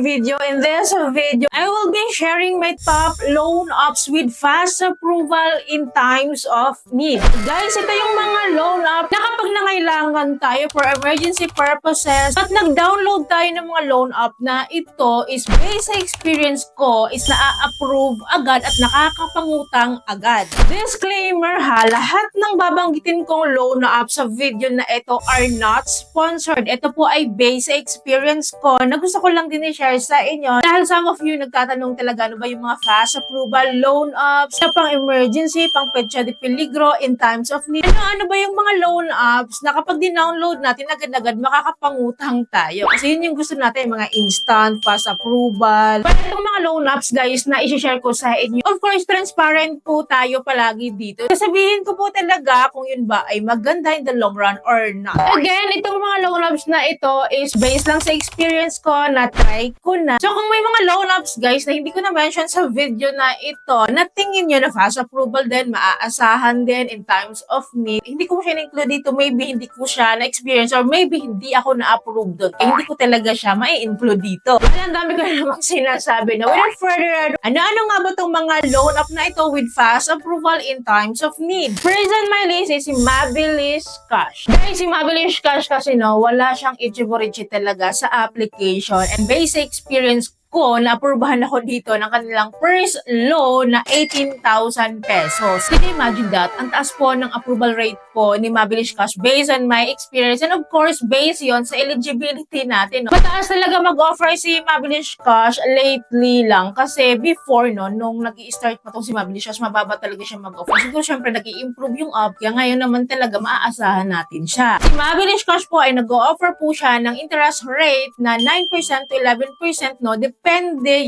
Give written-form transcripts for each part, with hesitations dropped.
video. In this video, I will be sharing my top loan apps with fast approval in times of need. Guys, ito yung mga loan app na kapag nangailangan tayo for emergency purposes at nag-download tayo ng mga loan app na ito is based sa experience ko is na-approve agad at nakakapangutang agad. Disclaimer ha, lahat ng babanggitin kong loan app sa video na ito are not sponsored. Ito po ay based sa experience ko na gusto ko lang din i-share sa inyo dahil some of you nagtatanong talaga ano ba yung mga fast approval loan apps na pang emergency, pang petsa de peligro in times of need. Ano ba yung mga loan apps na kapag din-download natin agad-agad makakapangutang tayo? Kasi yun yung gusto natin, mga instant fast approval. Pero itong mga loan apps guys na i-share ko sa inyo, of course transparent po tayo palagi dito. Sasabihin ko po talaga kung yun ba ay maganda in the long run or not. Again, itong mga loan apps na ito is based lang sa experience ko, na try ko na. So kung may mga loan apps guys na hindi ko na mention sa video na ito, na tingin nyo na fast approval din, maaasahan din in times of need, hindi ko siya na-include dito. Maybe hindi ko siya na-experience or maybe hindi ako na-approve doon. Hindi ko talaga siya ma-include dito. Ang dami ko namang sinasabi na without further ado, ano nga ba itong mga loan app na ito with fast approval in times of need? First on my list is si Mabilis Cash. Guys, si Mabilis Cash kasi no, wala siyang itchy-borichi talaga sa application and basic experience ko, na-approbahan ako dito ng kanilang first loan na 18,000 pesos. Can you imagine that? Ang taas po ng approval rate po ni Mabilis Cash based on my experience and of course based yon sa eligibility natin. No? Mataas talaga mag-offer si Mabilis Cash lately lang kasi before no, nung nag-i-start pa tong si Mabilis Cash, mababa talaga siya mag-offer. Siguro syempre nag-i-improve yung app kaya ngayon naman talaga maaasahan natin siya. Si Mabilis Cash po ay nag-offer po siya ng interest rate na 9% to 11% no, depende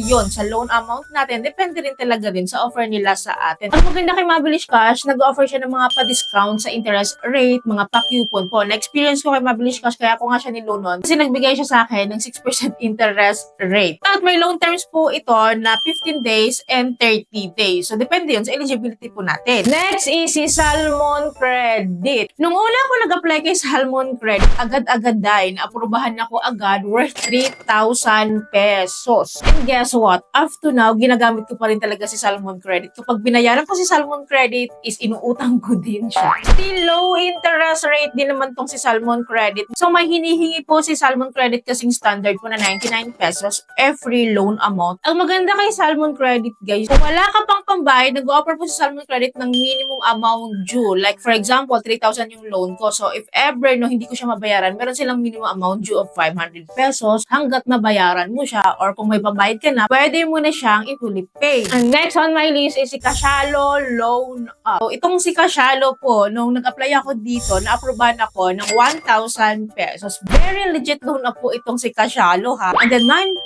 yon sa loan amount natin. Depende rin talaga din sa offer nila sa atin. Ang maganda kay Mabilis Cash, nag-offer siya ng mga pa-discount sa interest rate, mga pa-coupon po. Na-experience ko kay Mabilis Cash, kaya ako nga siya niloan kasi nagbigay siya sa akin ng 6% interest rate. At may loan terms po ito na 15 days and 30 days. So, depende yun sa eligibility po natin. Next is si Salmon Credit. Nung una ako nag-apply kay Salmon Credit, agad-agad dahil na-aprubahan ako agad worth 3,000 pesos. And guess what? Up to now, ginagamit ko pa rin talaga si Salmon Credit. Kapag binayaran ko si Salmon Credit, is inuutang ko din siya. Still low interest rate din naman tong si Salmon Credit. So may hinihingi po si Salmon Credit kasing standard po na 99 pesos every loan amount. Ang maganda kay Salmon Credit guys, kung wala ka pang pambayad, nag-offer po si Salmon Credit ng minimum amount due. Like for example, 3,000 yung loan ko. So if ever no hindi ko siya mabayaran, meron silang minimum amount due of 500 pesos hanggat mabayaran mo siya, or kung may pambayad ka na, pwede mo na siyang i-fully pay. And next on my list is si Cashalo Loan App. So, itong si Cashalo po, nung nag-apply ako dito, na-approvean ako ng 1,000 pesos. Very legit loan app po itong si Cashalo ha. And then 9%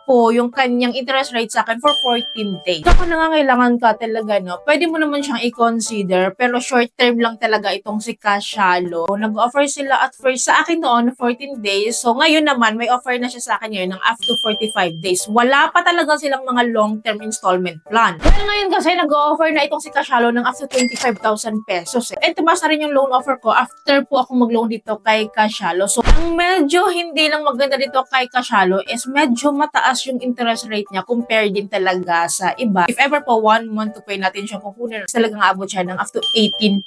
po yung kanyang interest rate sa akin for 14 days. So kung nangangailangan ka talaga, no, pwede mo naman siyang i-consider, pero short term lang talaga itong si Cashalo. Nag-offer sila at first sa akin noon 14 days. So ngayon naman, may offer na siya sa akin ngayon ng up to 45 days. Wala pa talaga silang mga long-term installment plan. Well, ngayon kasi nag-offer na itong si Cashalo ng up to 25,000 pesos. And tumaas na rin yung loan offer ko after po ako mag-loan dito kay Cashalo. So, ang medyo hindi lang maganda dito kay Cashalo is medyo mataas yung interest rate niya compared din talaga sa iba. If ever po 1 month to pay natin siya kukunin, talagang aabot siya ng up to 18%.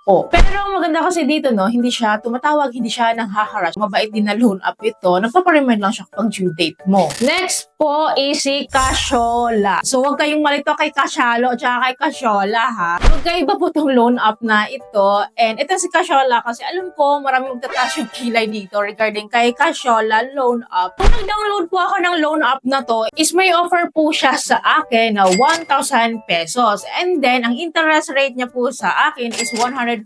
Pero ang maganda kasi dito, no, hindi siya tumatawag, hindi siya nang-harass. Mabait din na loan app ito. Nagpaparemind lang siya pag due date mo. Next po is si Cashola. So, huwag kayong malito kay Cashalo at saka kay Cashola, ha. Magkaiba po itong loan app na ito. And ito si Cashola kasi alam ko maraming magtataas yung kilay dito regarding kay Cashola loan app. Kung nag-download po ako ng loan app na to, is may offer po siya sa akin na 1,000 pesos. And then, ang interest rate niya po sa akin is 140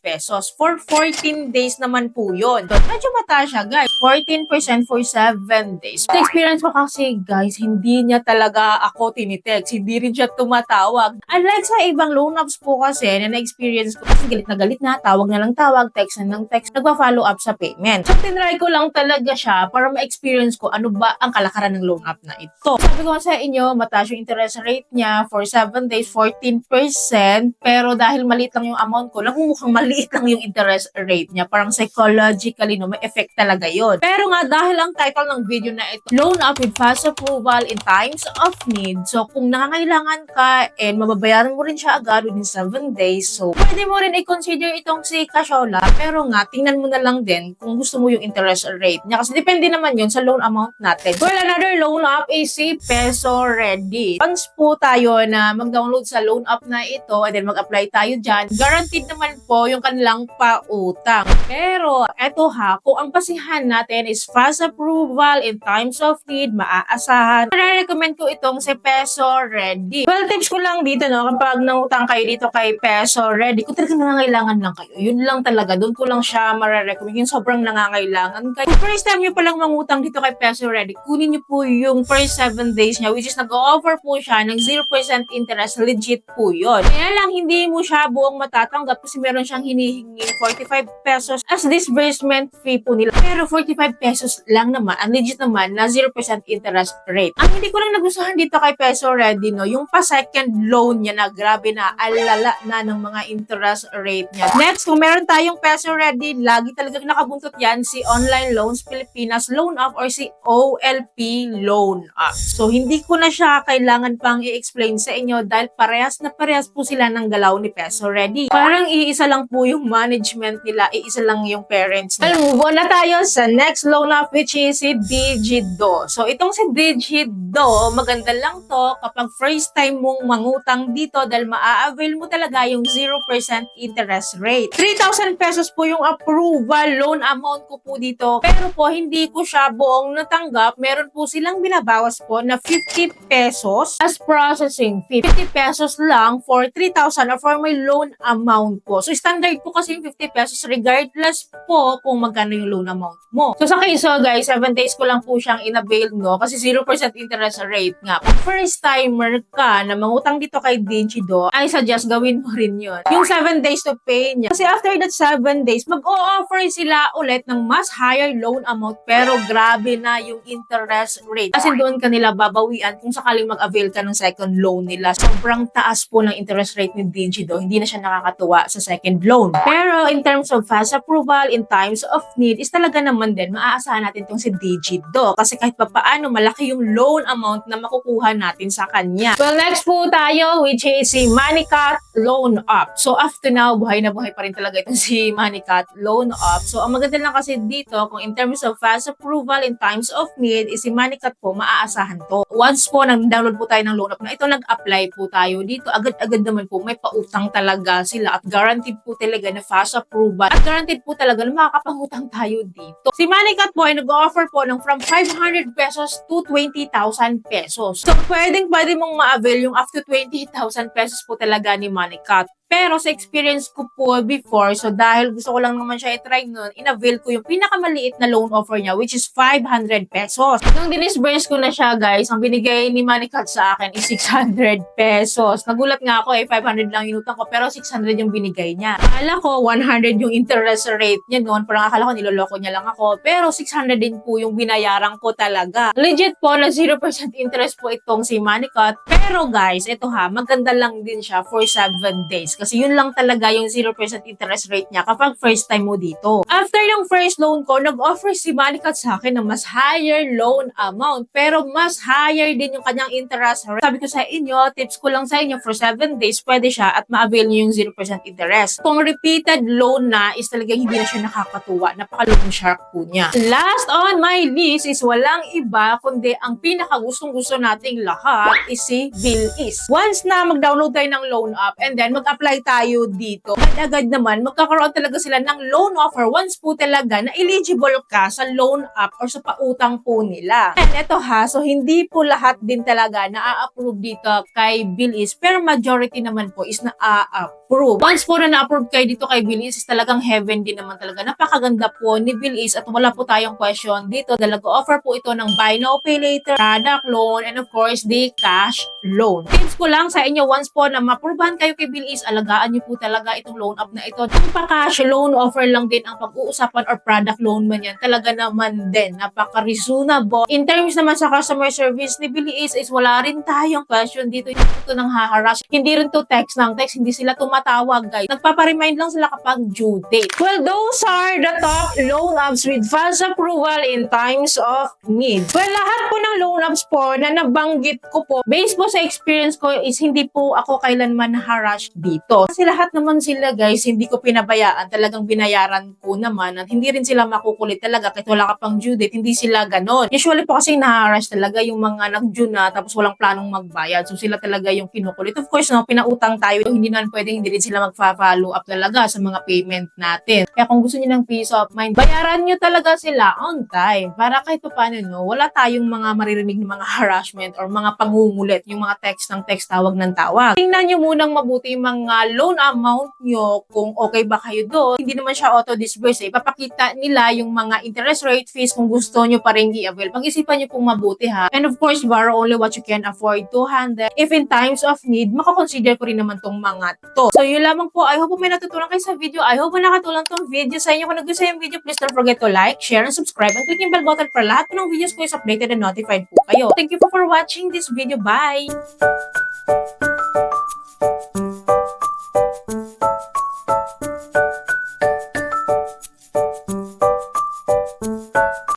pesos. For 14 days naman po yun. So, medyo mataas siya, guys. 14% for 7 days. Sa experience ko kasi, Actually guys, hindi niya talaga ako tinitext, hindi rin siya tumatawag. Unlike sa ibang loan apps po kasi na na-experience ko, kasi galit na, tawag na lang tawag, text na lang text, nagpa-follow up sa payment. So tinry ko lang talaga siya para ma-experience ko ano ba ang kalakaran ng loan app na ito. Sabi ko sa inyo, mataas yung interest rate niya for 7 days, 14%, pero dahil maliit lang yung amount ko, mukhang maliit lang yung interest rate niya. Parang psychologically, no, may effect talaga yon. Pero nga, dahil ang title ng video na ito, Loan Up with Fast Approval in Times of Need. So, kung nangangailangan ka and mababayaran mo rin siya agad within 7 days, so pwede mo rin i-consider itong si Cashola. Pero nga, tingnan mo na lang din kung gusto mo yung interest rate niya. Kasi depende naman yun sa loan amount natin. Well, another loan app is si Peso Ready. Once po tayo na mag-download sa loan app na ito and then mag-apply tayo dyan, guaranteed naman po yung kanilang pautang. Pero, eto ha, kung ang pasihan natin is fast approval in times of need, maaasahan, recommend ko itong si Peso Ready. Well, tips ko lang dito, no, kapag nangutang kayo dito kay Peso Ready, kung talagang nangangailangan lang kayo, yun lang talaga, doon ko lang siya marirecommend, yung sobrang nangangailangan kayo. Kung first time nyo palang mangutang dito kay Peso Ready, kunin nyo po yung first 7 days niya, which is nag-offer po siya ng 0% interest, legit po yun. Kaya lang, hindi mo siya buong matatanggap kasi meron siyang hinihinging 45 pesos as disbursement fee po nila. Pero 45 pesos lang naman, ang legit naman na 0% interest rate. Ang hindi ko lang nagustuhan dito kay Peso Ready, no, yung pa-second loan niya na grabe na, alala na ng mga interest rate niya. Next, kung meron tayong Peso Ready, lagi talagang nakabuntot yan si Online Loans Pilipinas Loan App or si OLP Loan App. So, hindi ko na siya kailangan pang i-explain sa inyo dahil parehas na parehas po sila ng galaw ni Peso Ready. Parang iisa lang po yung management nila, iisa lang yung parents nila. Move on na tayo sa next loan app which is si Digido. So, itong si Digido, maganda lang to kapag first time mong mangutang dito dahil maa-avail mo talaga yung 0% interest rate. 3,000 pesos po yung approval loan amount ko po dito. Pero po, hindi ko siya buong natanggap. Meron po silang binabawas po na 50 pesos as processing fee. 50 pesos lang for 3,000 or for my loan amount po. So, standard po kasi yung 50 pesos regardless po kung magkano yung loan amount mo. So, sa case, guys, 7 days ko lang po siyang in-avail, no? Kasi 0% interest rate nga. Kung first timer ka na mangutang dito kay Digido, I suggest gawin mo rin yun. Yung 7 days to pay niya. Kasi after that 7 days, mag-o-offer sila ulit ng mas higher loan amount pero grabe na yung interest rate. Kasi doon kanila babawian kung sakaling mag-avail ka ng second loan nila. Sobrang taas po ng interest rate ni Digido. Hindi na siya nakakatuwa sa second loan. Pero in terms of fast approval, in times of need, is talaga naman din, maaasahan natin itong si Digido. Kasi kahit papaano, malaki yung loan amount na makukuha natin sa kanya. Well, next po tayo, which is si Manicat Loan Up. So, after now, buhay na buhay pa rin talaga itong si Manicat Loan Up. So, ang maganda lang kasi dito, kung in terms of fast approval, in times of need, is si Manicat po, maaasahan to. Once po, nang-download po tayo ng loan up na ito, nag-apply po tayo dito, agad-agad naman po, may pautang talaga sila at guaranteed po talaga na fast approval at guaranteed po talaga na makakapangutang tayo dito. Si Manicat po ay nag-offer po ng from 500 pesos to 20,000 pesos. So, pwede mong ma-avail yung up to 20,000 pesos po talaga ni Manicat. Pero sa experience ko po before, so dahil gusto ko lang naman siya i-try nun, in-avail ko yung pinakamaliit na loan offer niya, which is 500 pesos. Nung dinisburse ko na siya, guys, ang binigay ni Manicat sa akin is 600 pesos. Nagulat nga ako 500 lang inutang ko, pero 600 yung binigay niya. Akala ko 100 yung interest rate niya noon, parang akala ko niloloko niya lang ako, pero 600 din po yung binayaran ko talaga. Legit po na 0% interest po itong si Manicat. Pero guys, ito ha, maganda lang din siya for 7 days. Kasi yun lang talaga yung 0% interest rate niya kapag first time mo dito. After yung first loan ko, nag-offer si Manicat sa akin ng mas higher loan amount. Pero mas higher din yung kanyang interest rate. Sabi ko sa inyo, tips ko lang sa inyo, for 7 days, pwede siya at ma-avail niyo yung 0% interest. Kung repeated loan na, is talagang hindi na siya nakakatuwa. Napaka-loan shark po niya. Last on my list is walang iba, kundi ang pinakagustong-gusto nating lahat is si Bilis. Once na mag-download tayo ng loan app and then mag-apply mag-apply tayo dito. Agad naman, magkakaroon talaga sila ng loan offer once po talaga na eligible ka sa loan app or sa pautang po nila. And eto ha, so hindi po lahat din talaga na-approve dito kay Bilis, pero majority naman po is na-approve. Once po na na-approve kayo dito kay Bilis, is talagang heaven din naman talaga. Napakaganda po ni Bilis at wala po tayong question dito. Dalaga offer po ito ng buy now, pay later, product loan, and of course, the cash loan. Tips ko lang sa inyo, once po na ma-approvehan kayo kay Bilis, alagaan niyo po talaga itong loan up na ito. Kung pa-cash loan offer lang din ang pag-uusapan or product loan man yan, talaga naman din, napaka-reasonable. In terms naman sa customer service ni Bilis is wala rin tayong question dito. Hindi po ito nang haharass. Hindi rin to text ng text. Hindi sila tumatawag, guys. Nagpaparemind lang sila kapag due date. Well, those are the top loan apps with fast approval in times of need. Well, lahat po ng loan apps po na nabanggit ko po, based po sa experience ko is hindi po ako kailanman harass dito. Kasi lahat naman sila, guys, hindi ko pinabayaan. Talagang binayaran ko naman at hindi rin sila makukulit talaga kahit wala ka pang due date. Hindi sila ganon. Usually po kasi naharass talaga yung mga nag-due na tapos walang planong magbayad. So sila talaga yung kinukulit. Of course, no, pinautang tayo. Hindi naman pwedeng hindi rin sila magfa-follow up talaga sa mga payment natin. Kaya kung gusto niyo ng peace of mind, bayaran niyo talaga sila on time. Para kahit pa paano, no, wala tayong mga maririnig ng mga harassment or mga pangungulit, yung mga text ng text, tawag ng tawag. Tingnan niyo munang mabuti yung mga loan amount niyo kung okay ba kayo doon. Hindi naman siya auto-disburse. Ipapakita nila yung mga interest rate fees kung gusto niyo pa rin i-avail. Pag-isipan niyo pong mabuti ha. And of course, borrow only what you can afford to handle. If in times of need, makakonsider ko rin naman tong mga to. So yun lamang po. I hope po may natutunan kayo sa video. I hope po nakatulong tong video sa inyo. Kung nagustuhan yung video, please don't forget to like, share, and subscribe. And click yung bell button para lahat po ng videos ko is updated and notified po kayo. Thank you po for watching this video. Bye!